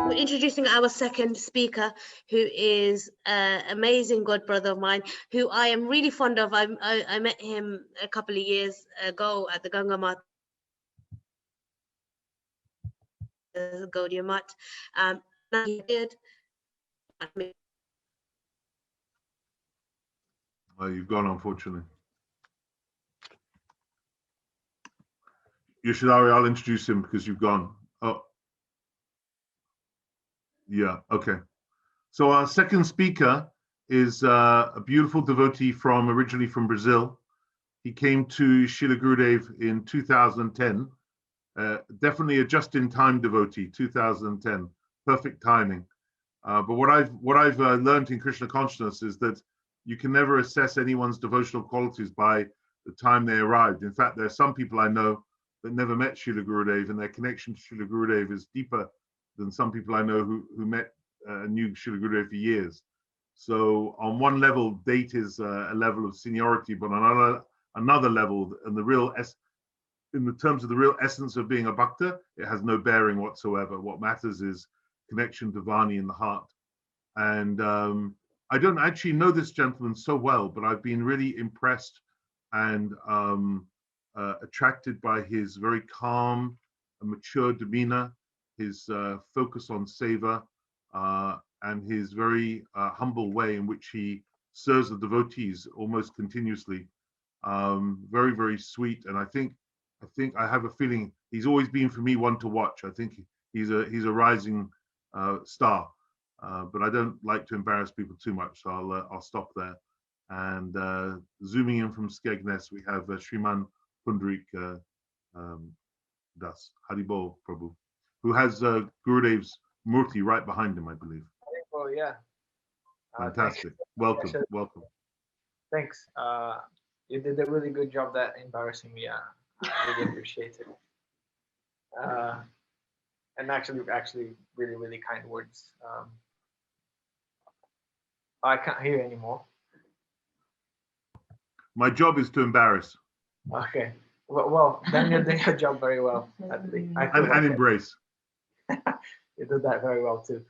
We're introducing our second speaker, who is an amazing god brother of mine, who I am really fond of. I met him a couple of years ago at the Ganga Mat, Gaudiya Mat. He did. You've gone, unfortunately. Yoshidari, I'll introduce him because you've gone. Oh, yeah, okay. So our second speaker is a beautiful devotee originally from Brazil. He came to Srila Gurudev in 2010. Definitely a just-in-time devotee, 2010, perfect timing. But what I've learned in Krishna consciousness is that you can never assess anyone's devotional qualities by the time they arrived. In fact, there are some people I know that never met Srila Gurudev, and their connection to Srila Gurudev is deeper than some people I know who met knew Srila Gurudev for years. So on one level, date is a level of seniority, but on another level, and in the terms of the real essence of being a bhakta, it has no bearing whatsoever. What matters is connection to Vani in the heart. And I don't actually know this gentleman so well, but I've been really impressed and attracted by his very calm and mature demeanor, his focus on seva, and his very humble way in which he serves the devotees almost continuously. Very, very sweet. And I think I have a feeling he's always been for me one to watch. I think he's a rising star. But I don't like to embarrass people too much, so I'll stop there. And zooming in from Skegness, we have Sriman Pundarikaksa Das, Haribol Prabhu, who has Gurudev's Murti right behind him, I believe. Oh yeah. Fantastic. Welcome, welcome. Thanks. You did a really good job that embarrassing me. I really appreciate it. And actually, really, really kind words. I can't hear anymore. My job is to embarrass. Okay. Well, then you're doing your job very well. And embrace. You did that very well too.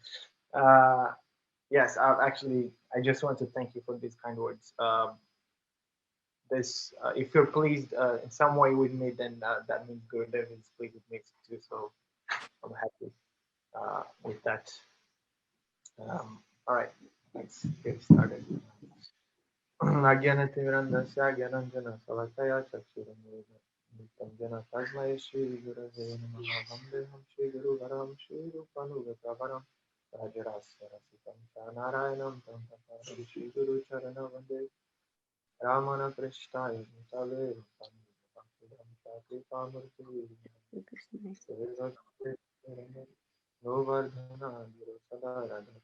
Yes, I just want to thank you for these kind words. If you're pleased in some way with me, then that means Gurudev is pleased with me too. So I'm happy with that. All right, let's get started. Agyanativirandasya Gyananjana Salataya Chakshurandana Tasmai Shri Gurave Namaha Vandeham Shri Guru Varam Shri Rupanugataparam Rajarasya Rasitam Narayanam Tampapari Shri Guru Charana Vande Ramana Krishnaya Mutale Rupam Kripa Murti Govardhana Guru Sada Radha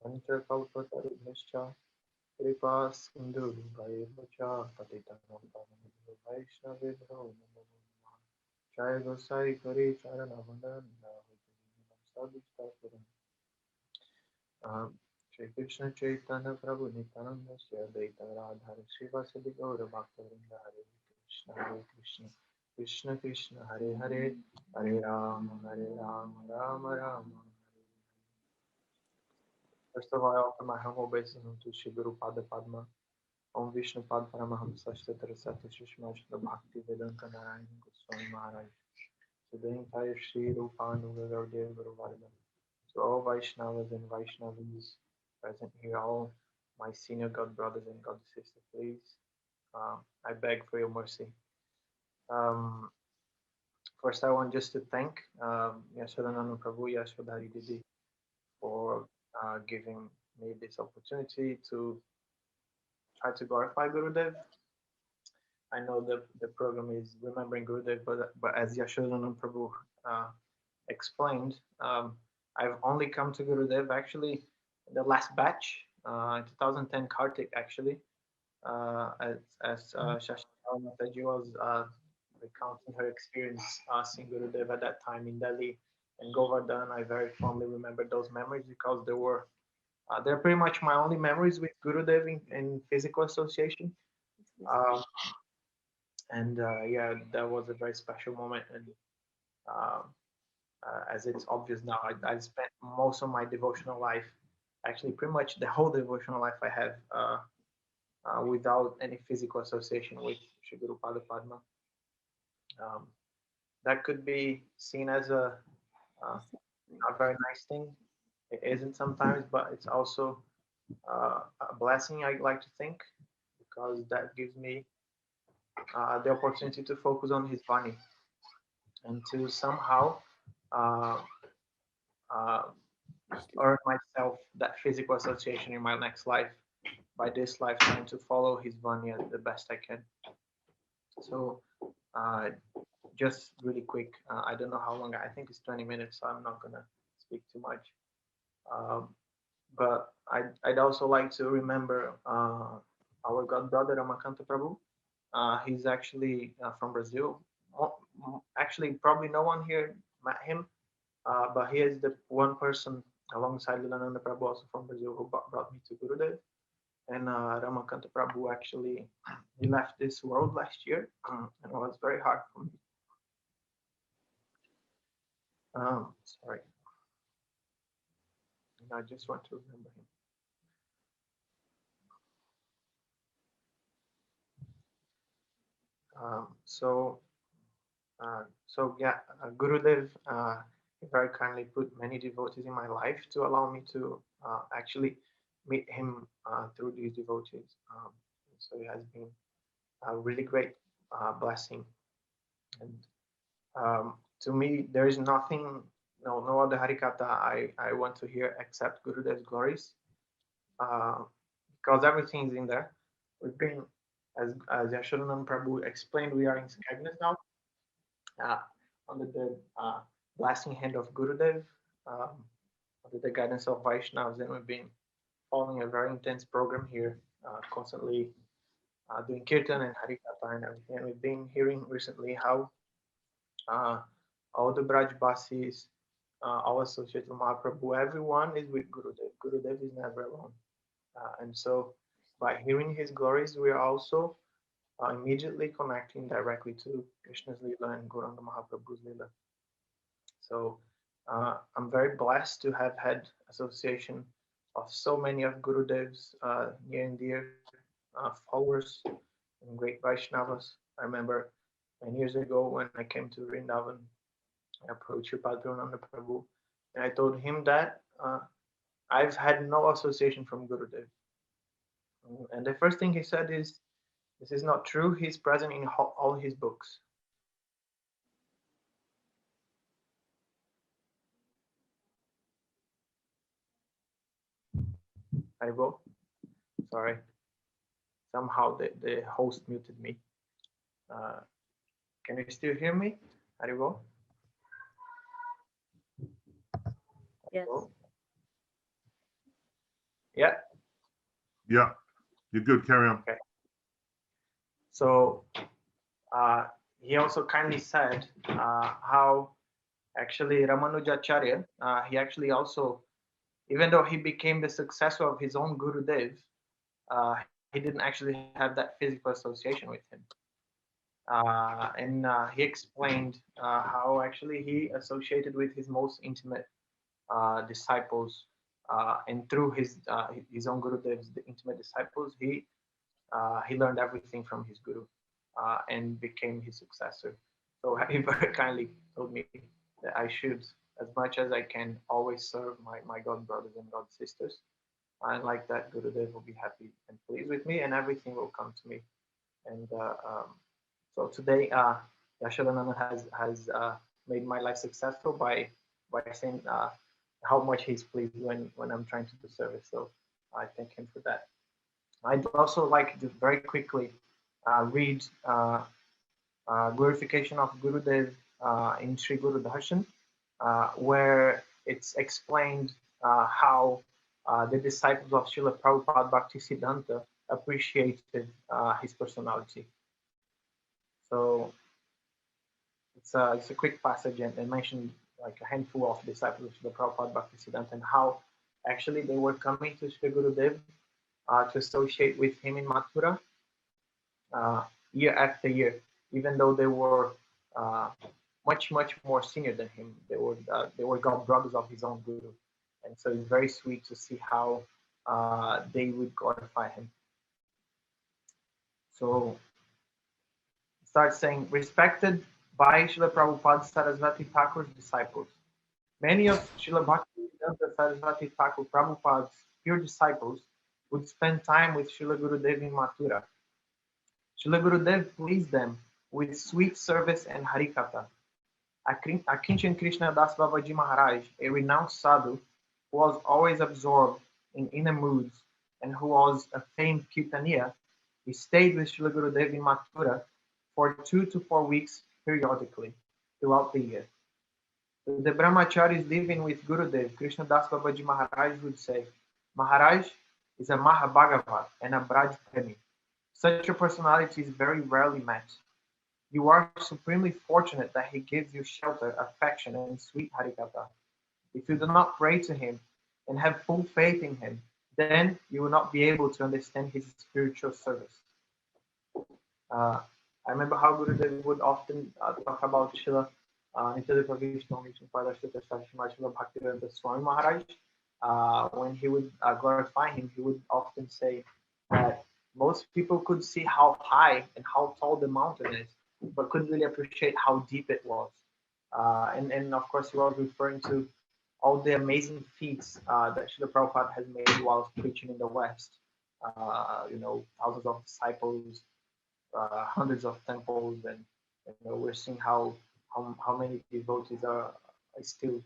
Panchakalpatarubhascha Kripa Sindhu Vaibhacha Patitanam Pavanam Vaishnavibhyo Namo Namaha Jaya Gosai Kari Charana Vandana Shri Krishna Chaitanya Prabhu Nityananda Shri Advaita Radha Srivasadi Gaura Bhakta-vrinda Hare Krishna Krishna Krishna Hare Hare Hare Rama Rama Rama. First of all, I offer my humble obeisance to Shri Guru Pada Padma, Om Vishnu Pad Paramahamsa Shtatra Sati Shushma Shri Bhakti Vedanta Narayana Gosvami Maharaja, to the entire Shri Rupanuga Gaudiya Guru Varga, to all Vaishnavas and Vaishnavis present here, all my senior God brothers and God sisters, please, I beg for your mercy. First, I want just to thank Yashodananda Prabhu, Yashodhari Didi, for giving me this opportunity to try to glorify Gurudev. I know the program is Remembering Gurudev, but as Yashodananda Prabhu explained, I've only come to Gurudev actually the last batch, 2010 Kartik actually, as Shashikala Mataji was recounting her experience seeing Gurudev at that time in Delhi and Govardhan. I very fondly remember those memories because they're pretty much my only memories with Gurudev in physical association. And yeah, that was a very special moment. And as it's obvious now, I spent most of my devotional life, actually pretty much the whole devotional life I have, without any physical association with Shri Guru Pada Padma. That could be seen as a very nice thing. It isn't sometimes, but it's also a blessing, I like to think, because that gives me the opportunity to focus on his Vani and to somehow uh, uh, earn myself that physical association in my next life by this life, trying to follow his Vani the best I can. So just really quick, I don't know how long, I think it's 20 minutes, so I'm not gonna speak too much. But I'd also like to remember our god brother Ramakanta Prabhu. He's actually from Brazil. Actually, probably no one here met him, but he is the one person alongside Lilananda Prabhu, also from Brazil, who brought me to Gurudev. And Ramakanta Prabhu actually, he left this world last year, and it was very hard for me. Sorry. And I just want to remember him. So yeah, Gurudev very kindly put many devotees in my life to allow me to actually meet him through these devotees. So it has been a really great blessing. And to me, there is nothing, no other Harikatha I want to hear except Gurudev's glories, because everything is in there. We've been, as Yashodanand Prabhu explained, we are in Skegness now, under the blessing hand of Gurudev, under the guidance of Vaishnavas, and we've been following a very intense program here, constantly doing kirtan and Harikatha and everything. And we've been hearing recently how all the Brajbasis, all associated with Mahaprabhu, everyone is with Gurudev. Gurudev is never alone. And so by hearing his glories, we are also immediately connecting directly to Krishna's Lila and Gauranga Mahaprabhu's Lila. So I'm very blessed to have had association of so many of Gurudev's near and dear followers and great Vaishnavas. I remember many years ago when I came to Vrindavan, I approached Padrananda Prabhu, and I told him that I've had no association from Gurudev. And the first thing he said is, this is not true. He's present in all his books. Haribo, sorry. Somehow the host muted me. Can you still hear me, Haribo? Yes. Yeah. Yeah, you're good. Carry on. Okay. So he also kindly said how actually Ramanujacharya, he actually also, even though he became the successor of his own Gurudev, he didn't actually have that physical association with him. And he explained how actually he associated with his most intimate disciples, and through his own Gurudev's intimate disciples, he learned everything from his Guru and became his successor. So he very kindly told me that I should, as much as I can, always serve my God brothers and God sisters. And like that, Gurudev will be happy and pleased with me, and everything will come to me. And so today, Yashodananda has made my life successful by saying how much he's pleased when I'm trying to do service. So I thank him for that. I'd also like to very quickly read Glorification of Gurudev in Sri Guru Darshan, where it's explained how the disciples of Srila Prabhupada Bhaktisiddhanta appreciated his personality. So it's a quick passage, and they mentioned like a handful of disciples of Srila Prabhupada Bhaktisiddhanta and how actually they were coming to Sri Gurudev to associate with him in Mathura year after year. even though they were much more senior than him. They were god brothers of his own guru, and so it's very sweet to see how they would glorify him. So start saying, respected by Srila Prabhupada Saraswati Thakur's disciples. Many of Srila Bhaktivedanta Saraswati Thakur Prabhupada's pure disciples would spend time with Srila Gurudeva in Mathura. Srila Gurudev pleased them with sweet service and Harikatha. Akinchan Krishna Das Babaji Maharaj, a renowned sadhu who was always absorbed in inner moods and who was a famed Kirtaniya, he stayed with Srila Gurudev in Mathura for 2 to 4 weeks periodically throughout the year. To the brahmacharis living with Gurudev, Krishna Das Babaji Maharaj would say, Maharaj is a Mahabhagavat and a Braj Premi. Such a personality is very rarely met. You are supremely fortunate that he gives you shelter, affection, and sweet Harikatha. If you do not pray to him and have full faith in him, then you will not be able to understand his spiritual service. I remember how Gurudev would often talk about Srila Nitya Vishnu Pada Srila Bhaktivedanta Swami Maharaj. When he would glorify him, he would often say that most people could see how high and how tall the mountain is, but couldn't really appreciate how deep it was. And of course, he was referring to all the amazing feats that Srila Prabhupada has made while preaching in the West. Thousands of disciples, hundreds of temples, and we're seeing how many devotees are still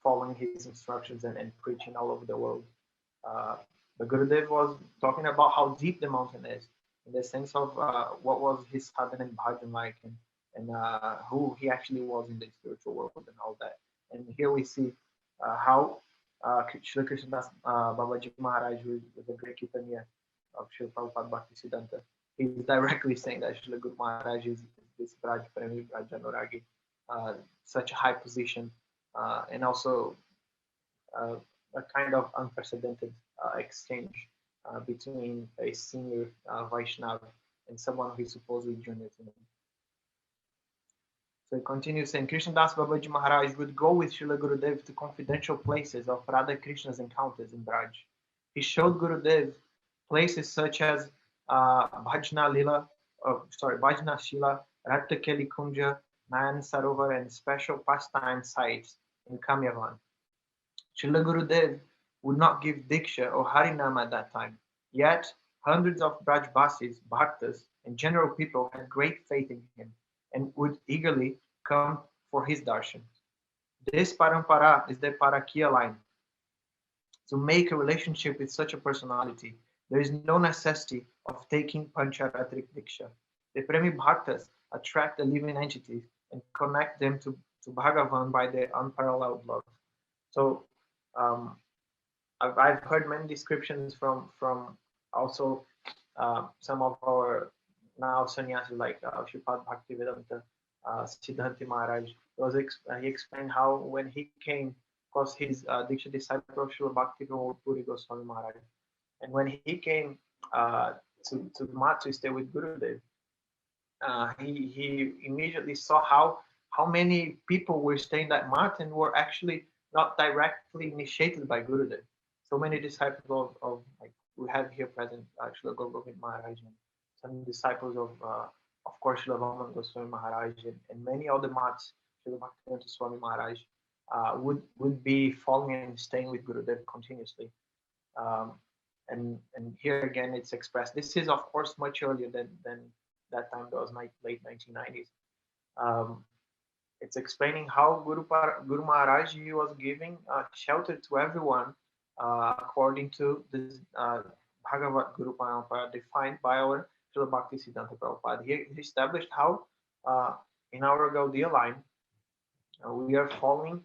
following his instructions and preaching all over the world. But Gurudev was talking about how deep the mountain is, in the sense of what was his sadhana and bhajan like, and who he actually was in the spiritual world and all that. And here we see how Srila Krishnadas Babaji Maharaj, who was a great Kirtaniya of Srila Prabhupada Bhaktisiddhanta, he's directly saying that Srila Guru Maharaj is this Braj Premi, Braj Anuragi, such a high position, and also a kind of unprecedented exchange between a senior Vaishnava and someone who is supposedly junior to him. So he continues saying, Krishnadas Babaji Maharaj would go with Srila Gurudev to confidential places of Radha Krishna's encounters in Braj. He showed Gurudev places such as Bhajna Shila, Rattakeli Kunja, Nayan Sarovar, and special pastime sites in Kamyavan. Srila Gurudev would not give Diksha or Harinam at that time. Yet, hundreds of Brajbasis, Bhaktas, and general people had great faith in him and would eagerly come for his darshan. This parampara is the Parakiya line. To make a relationship with such a personality, there is no necessity of taking Pancharatrik Diksha. The Premi Bhaktas attract the living entities and connect them to Bhagavan by their unparalleled love. So I've heard many descriptions from also some of our now sannyasis like Sripad Bhaktivedanta Siddhanti Maharaj. He explained how when he came, because he's Diksha disciple of Srila Bhakti Gosvami Maharaj, and when he came to Mat to stay with Gurudev, he immediately saw how many people were staying at Mat and were actually not directly initiated by Gurudev. So many disciples of like we have here present, Srila Govind Maharaj, and some disciples of course, Srila Vaman Goswami Maharaj, and many other Mats, Srila Bhaktivedanta Swami Maharaj, would be following and staying with Gurudev continuously. And here again, it's expressed. This is, of course, much earlier than that time. That was late 1990s. It's explaining how Guru Maharaj was giving shelter to everyone according to this Bhagavat Guru Parampara defined by our Srila Bhaktisiddhanta Prabhupada. He established how in our Gaudiya line we are following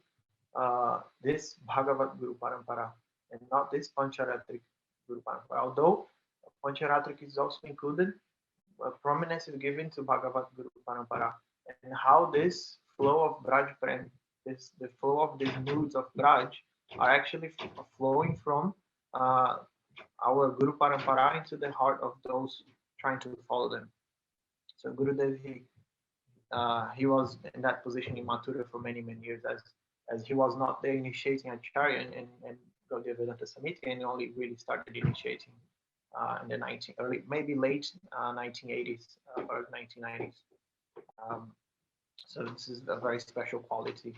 this Bhagavat Guru Parampara and not this Pancharatrik Guru Parampara. Although Pancharatrik is also included, prominence is given to Bhagavat Guru Parampara, and how this flow of Braj Prem, the flow of these moods of Braj are actually flowing from our Guru Parampara into the heart of those trying to follow them. So Gurudev, he was in that position in Mathura for many years, as he was not there initiating Acharya and Gaudiya Vedanta Samiti, and only really started initiating in the late 1980s, or 1990s. So this is a very special quality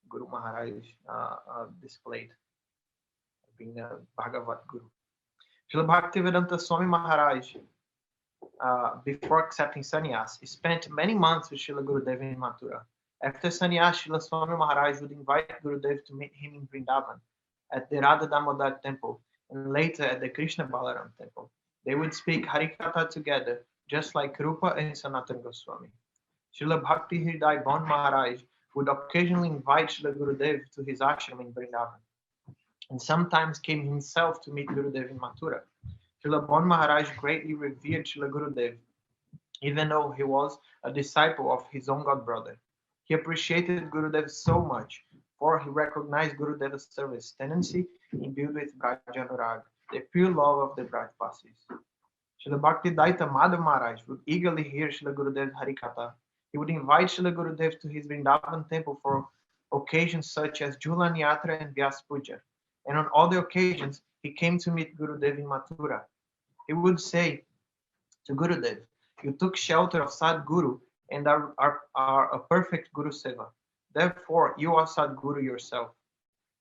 Guru Maharaj displayed, being a Bhagavat Guru. Srila Bhaktivedanta Swami Maharaj, before accepting sannyas, he spent many months with Srila Gurudeva in Mathura. After sannyas, Srila Swami Maharaj would invite Gurudev to meet him in Vrindavan, at the Radha Damodar temple, and later at the Krishna Balaram temple. They would speak Harikatha together, just like Rupa and Sanatana Goswami. Srila Bhakti Hriday Bon Maharaj would occasionally invite Srila Gurudev to his ashram in Vrindavan, and sometimes came himself to meet Gurudev in Mathura. Srila Bon Maharaj greatly revered Srila Gurudev, even though he was a disciple of his own god brother. He appreciated Gurudev so much, for he recognized Gurudeva's service tendency imbued with Brajanurag, the pure love of the Brajvasis. Srila Bhakti Daita Madhav Maharaj would eagerly hear Srila Gurudev's Harikatha. He would invite Srila Gurudev to his Vrindavan temple for occasions such as Julan Yatra and Vyas Puja. And on other occasions, he came to meet Gurudev in Mathura. He would say to Gurudev, "You took shelter of Sadguru and are a perfect Guru Seva. Therefore, you are Sadguru yourself.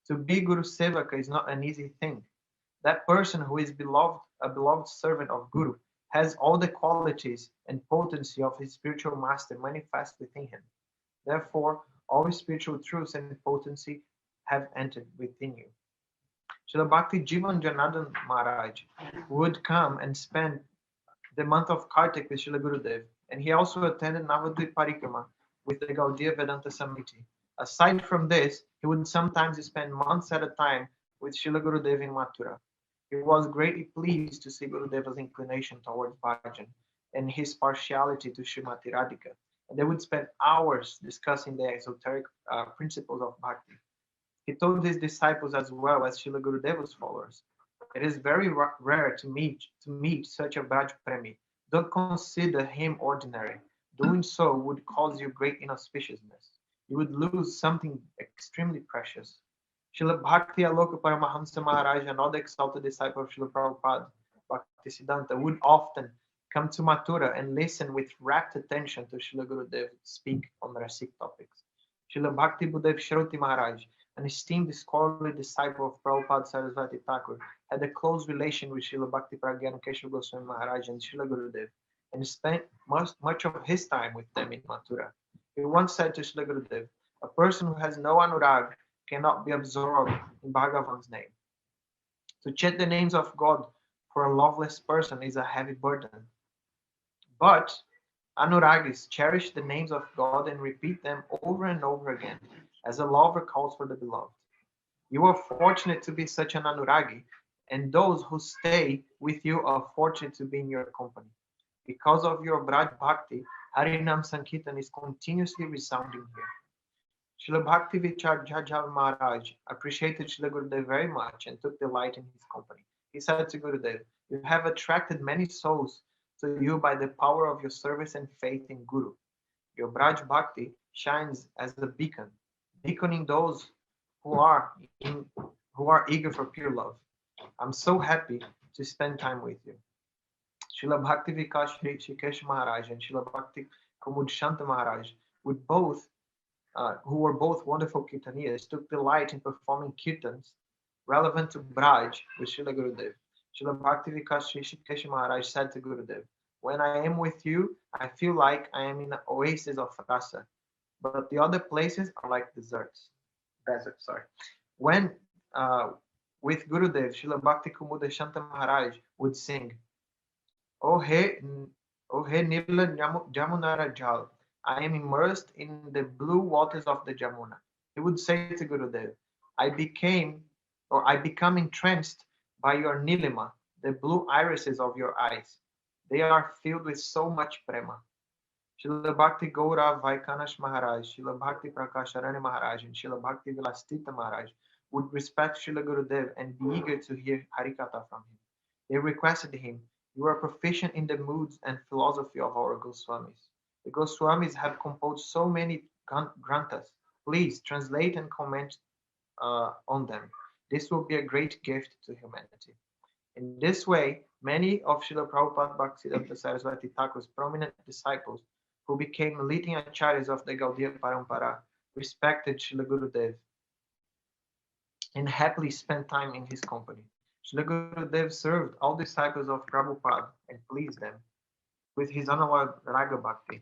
To be Guru Sevaka is not an easy thing. That person who is a beloved servant of Guru, has all the qualities and potency of his spiritual master manifest within him. Therefore, all spiritual truths and potency have entered within you." Srila Bhakti Jivan Janardhan Maharaj would come and spend the month of Kartik with Srila Gurudev, and he also attended Navadvip Parikrama with the Gaudiya Vedanta Samiti. Aside from this, he would sometimes spend months at a time with Srila Gurudev in Mathura. He was greatly pleased to see Gurudeva's inclination towards bhajan and his partiality to Srimati Radhika, and they would spend hours discussing the esoteric principles of bhakti. He told his disciples as well as Srila Gurudeva's followers, "It is very rare to meet such a Braj Premi. Don't consider him ordinary. Doing so would cause you great inauspiciousness. You would lose something extremely precious." Srila Bhakti Aloka Paramahamsa Maharaj, another exalted disciple of Srila Prabhupada, Bhaktisiddhanta, would often come to Mathura and listen with rapt attention to Srila Gurudev speak on Rasik topics. Srila Bhakti Budev Shruti Maharaj, an esteemed scholarly disciple of Prabhupada Sarasvati Thakur, had a close relation with Srila Bhakti Pragyan Keshav Goswami Maharaj and Srila Gurudev, and spent much of his time with them in Mathura. He once said to Srila Gurudev, "A person who has no anurag cannot be absorbed in Bhagavan's name. To chant the names of God for a loveless person is a heavy burden. But anuragis cherish the names of God and repeat them over and over again, as a lover calls for the beloved. You are fortunate to be such an anuragi, and those who stay with you are fortunate to be in your company. Because of your Braj Bhakti, Harinam Sankirtan is continuously resounding here." Srila Bhakti Vichar Jajal Maharaj appreciated Srila Gurudev very much and took delight in his company. He said to Gurudev, "You have attracted many souls to you by the power of your service and faith in Guru. Your Braj Bhakti shines as a beacon, beaconing those who are eager for pure love. I'm so happy to spend time with you." Srila Bhakti Vikas Shri Shikesh Maharaj and Srila Bhakti Kumud Shanta Maharaj who were both wonderful kirtaniyas, took delight in performing kirtans relevant to Braj with Srila Gurudev. Srila Bhakti Vikas Shri Shikesh Maharaj said to Gurudev, "When I am with you, I feel like I am in an oasis of rasa, but the other places are like deserts." When with Gurudev, Srila Bhakti Kumuda Shanta Maharaj would sing, "Oh hey Nila Jamunara Jal, I am immersed in the blue waters of the Jamuna." He would say to Gurudev, I become entranced by your Nilima, the blue irises of your eyes. They are filled with so much prema." Srila Bhakti Gaurav Vaikanash Maharaj, Srila Bhakti Prakasharani Maharaj, and Srila Bhakti Vilastita Maharaj would respect Srila Gurudev and be eager to hear Harikatha from him. They requested him, "You are proficient in the moods and philosophy of our Goswamis. The Goswamis have composed so many granthas. Please translate and comment on them. This will be a great gift to humanity. In this way, many of Srila Prabhupada Bhaktisiddhanta Saraswati Thakur's prominent disciples, who became leading acharyas of the Gaudiya Parampara, respected Srila Gurudev and happily spent time in his company. Srila Gurudev served all disciples of Prabhupada and pleased them with his unallowed raga bhakti.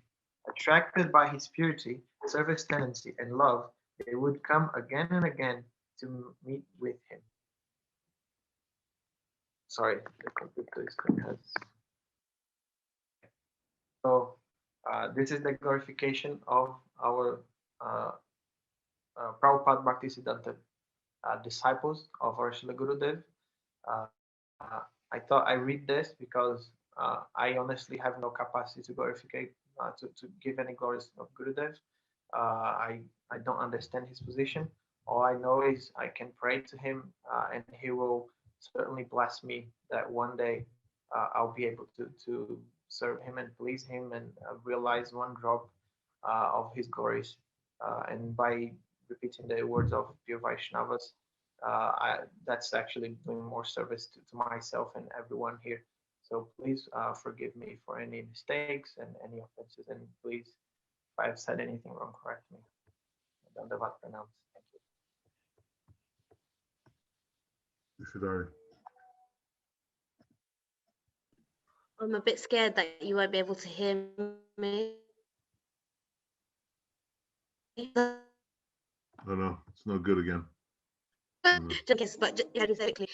Attracted by his purity, service tendency, and love, they would come again and again to meet with him. Sorry, the computer screen has. So this is the glorification of our Prabhupada Bhaktisiddhanta disciples of our Srila Gurudev. I thought I read this because I honestly have no capacity to glorify, to give any glories of Gurudev. I don't understand his position. All I know is I can pray to him and he will certainly bless me that one day I'll be able to serve him and please him and realize one drop of his glories. And by repeating the words of pure Vaishnavas, that's actually doing more service to myself and everyone here. So please forgive me for any mistakes and any offenses, and please, if I have said anything wrong, correct me. Dandavat pranam. Thank you. Shadari. I'm a bit scared that you won't be able to hear me. Oh no, it's no good again. Just but hypothetically,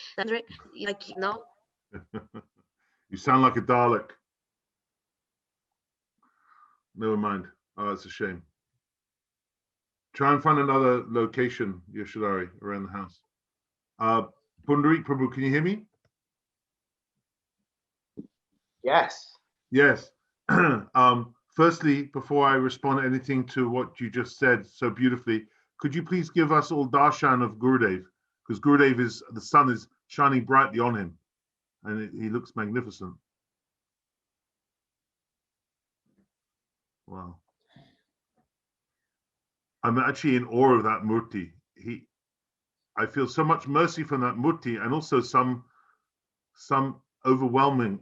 like no. You sound like a Dalek. Never mind. Oh, it's a shame. Try and find another location, Yeshadari, around the house. Pundarik Prabhu, can you hear me? Yes. Yes. Firstly, before I respond to anything to what you just said so beautifully, could you please give us all darshan of Gurudev? Because Gurudev is, the sun is shining brightly on him and he looks magnificent. Wow. I'm actually in awe of that murti. I feel so much mercy from that murti, and also some overwhelming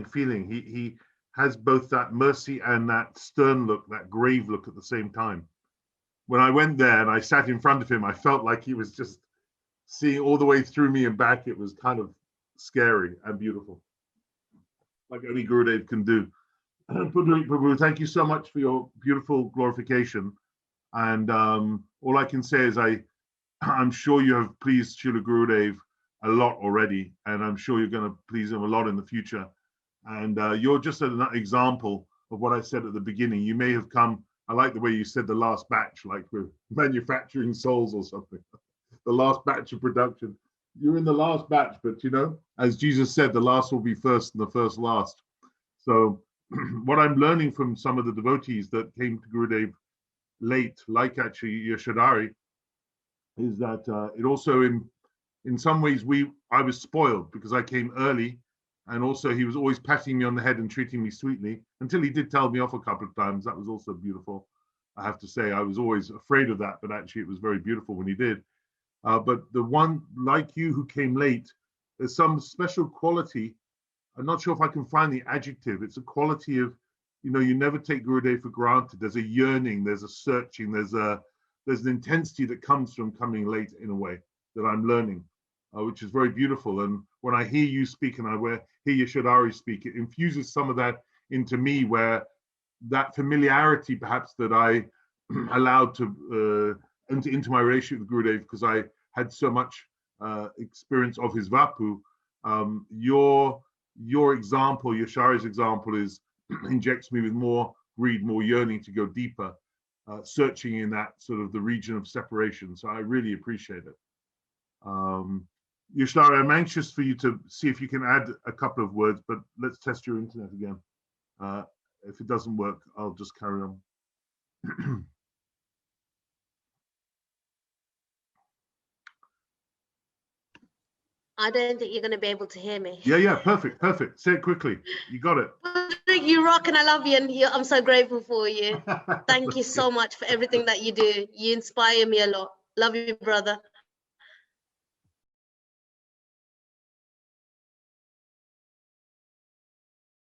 feeling. He has both that mercy and that stern look, that grave look at the same time. When I went there and I sat in front of him, I felt like he was just seeing all the way through me and back. It was kind of scary and beautiful, like only Gurudev can do. Pundarik Prabhu, thank you so much for your beautiful glorification. And all I can say is I'm sure you have pleased Srila Gurudev a lot already, and I'm sure you're going to please him a lot in the future. And you're just an example of what I said at the beginning. You may have come, I like the way you said the last batch, like we're manufacturing souls or something. The last batch of production. You're in the last batch, but you know, as Jesus said, the last will be first and the first last. So what I'm learning from some of the devotees that came to Gurudev late, like actually Yeshadari, is that it also in some ways I was spoiled because I came early, and also he was always patting me on the head and treating me sweetly until he did tell me off a couple of times. That was also beautiful. I have to say I was always afraid of that, but actually it was very beautiful when he did. But the one like you who came late, there's some special quality. I'm not sure if I can find the adjective. It's a quality of, you know, you never take Gurudev for granted. There's a yearning, there's a searching, there's an intensity that comes from coming late in a way that I'm learning, which is very beautiful. And when I hear you speak and I hear Yeshadari speak, it infuses some of that into me, where that familiarity perhaps that I allowed to into my relationship with Gurudev because I had so much experience of his Vapu. Your example, Yeshari's example, injects me with more greed, more yearning to go deeper, searching in that sort of the region of separation. So I really appreciate it. Yeshari, I'm anxious for you to see if you can add a couple of words, but let's test your internet again. If it doesn't work, I'll just carry on. I don't think you're going to be able to hear me. Yeah, perfect. Say it quickly. You got it. you rock, and I love you, and I'm so grateful for you. Thank you so much for everything that you do. You inspire me a lot. Love you, brother.